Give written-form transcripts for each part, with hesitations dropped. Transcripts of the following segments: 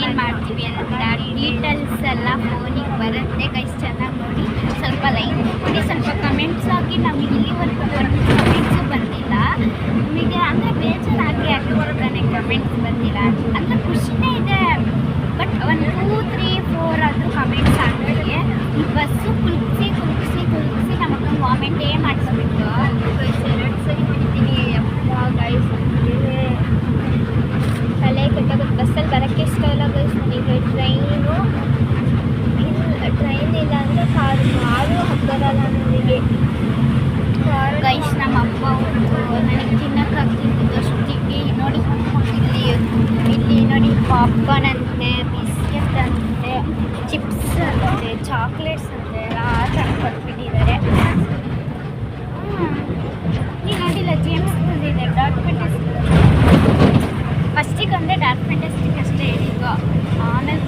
ಏನು ಮಾಡ್ತೀವಿ ಅಂತ ಡೀಟೇಲ್ಸ್ ಎಲ್ಲ ಫೋನಿಗೆ ಬರುತ್ತೆ ಗೈಸ್. ಚೆನ್ನಾಗಿ ನೋಡಿ, ಸ್ವಲ್ಪ ಲೈಕ್ ಕೊಡಿ, ಸ್ವಲ್ಪ ಕಮೆಂಟ್ಸ್ ಹಾಕಿ. ನಮಗೆ ಇಲ್ಲಿವರೆಗೂ ಒಂದು ಕಮೆಂಟ್ಸು ಬಂದಿಲ್ಲ. ನಮಗೆ ಅಂದರೆ ಬೇಜಾರಾಗಿ ಆಗ್ತಿರ್ತಾನೆ ಕಮೆಂಟ್ಸ್ ಬಂದಿಲ್ಲ ಅಂದರೆ ಖುಷಿನೇ ಇದೆ. ಬಟ್ 1 2 3 4 ಆದರೂ ಕಮೆಂಟ್ಸ್ ಆಗ್ತೀವಿ. ಈ ಬಸ್ಸು ಕುಲ್ಸಿ ನಮಗೆ ವಾಮೆಂಟೇ ಮಾಡಿಸ್ಬಿಟ್ಟು ಗೈಸ್ 2 ಸರಿ ಬಿಡ್ತೀನಿ. ಅಪ್ಪ ಗೈಸ್ ತಲೆ ಕೆಟ್ಟಾಗುತ್ತೆ. ಬಸ್ಸಲ್ಲಿ ಬರೋಕ್ಕೆ ಇಷ್ಟ ಇಲ್ಲ ಗೈಸ್ ನನಗೆ. ಟ್ರೈನ್ ಇಲ್ಲ ಅಂದರೆ ಕಾರು ಹಬ್ಬರಲ್ಲ ನನಗೆ. ಗೈಸ್ ನಮ್ಮ ಅಪ್ಪ ಅವರು ನನಗೆ ತಿನ್ನೋಕ್ಕಾಗ್ತಿದ್ದು ಅಷ್ಟಿಗೆ ನೋಡಿ. ಇಲ್ಲಿ ನೋಡಿ ಪಾಪ್ಕಾರ್ನ್ ಅಂತೆ, ಬಿಸ್ಕೆಟ್ ಅಂತೆ, ಚಿಪ್ಸ್ ಅಂತೆ, ಚಾಕ್ಲೇಟ್ಸ್ ಅಂತೆ ಎಲ್ಲ ತಂದು ಕೊಟ್ಬಿಟ್ಟಿದ್ದಾರೆ. ನೀವು ನೋಡಿಲ್ಲ ಜೇಮ್ಸ್ ಇದೆ ಡಾರ್ಕ್ ಫ್ಯಾಂಟಸ್ಟಿ. ಫಸ್ಟಿಗೆ ಅಂದರೆ ಡಾರ್ಕ್ ಫ್ಯಾಂಟಸ್ಟಿಗೆ ಅಷ್ಟೇ ಹೇಳಿದ್ದು, ಆಮೇಲೆ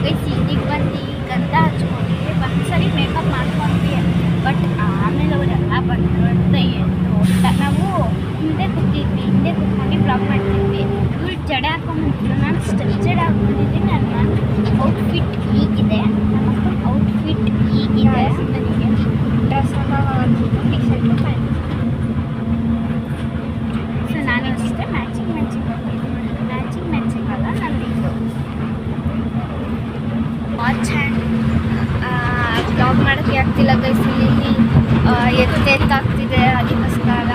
ಗೈಸ್ ಇಲ್ಲಿಗೆ ಬಂದು ಗಂಧ ಹಚ್ಕೊಂಡ್ವಿ. ಒಂದ್ಸರಿ ಮೇಕಪ್ ಮಾಡ್ಕೊಂಡ್ವಿ. ಬಟ್ ಆಮೇಲೆ ಅವರೆಲ್ಲ ಬಂದರು ಅಂತ ಹೇಳಿದ್ರು. ನಾವು ಹಿಂದೆ ಕೂತ್ಕೊಂಡು ಬ್ಲಾಗ್ ಮಾಡ್ತಿದ್ವಿ. ಇವ್ರು ಜಡೆ ಹಾಕೊಂಡ್ಬಂದಿದ್ರು, ನಾನು ಸ್ಟೆಪ್ ಜಡೆ ಹಾಕ್ಕೊಂಡಿದ್ದೆ. ನನ್ನ ಔಟ್ಫಿಟ್ ಹೀಗಿದೆ, ನಮ್ಮ ಔಟ್ಫಿಟ್ ಹೀಗಿದೆ. ನನಗೆ dress T shirt pant. So ನಾನು ಅಷ್ಟೇ ಮ್ಯಾಚಿಂಗ್ ಅಲ್ಲ ನಂದಿದ್ದು ವಾಚ್ ಆ್ಯಂಡ್ ಬ್ಲಾಗ್ ಮಾಡೋಕ್ಕೆ ಆಗ್ತಿಲ್ಲ ಗೈಸ್. ಇಲ್ಲಿ ಎತ್ತಾಗ್ತಿದೆ, ಅದಕ್ಕೋಸ್ಕರ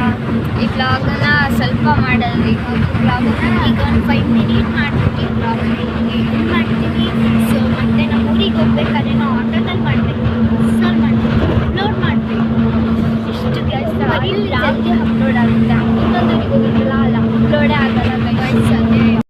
ಈ ಬ್ಲಾಗನ್ನು ಸ್ವಲ್ಪ ಮಾಡೋದು. ಬ್ಲಾಗನ್ನು ಈಗ ಒಂದು 5 ಮಿನಿಟ್ ಮಾಡ್ಬಿಟ್ಟು ಬ್ಲಾಗ್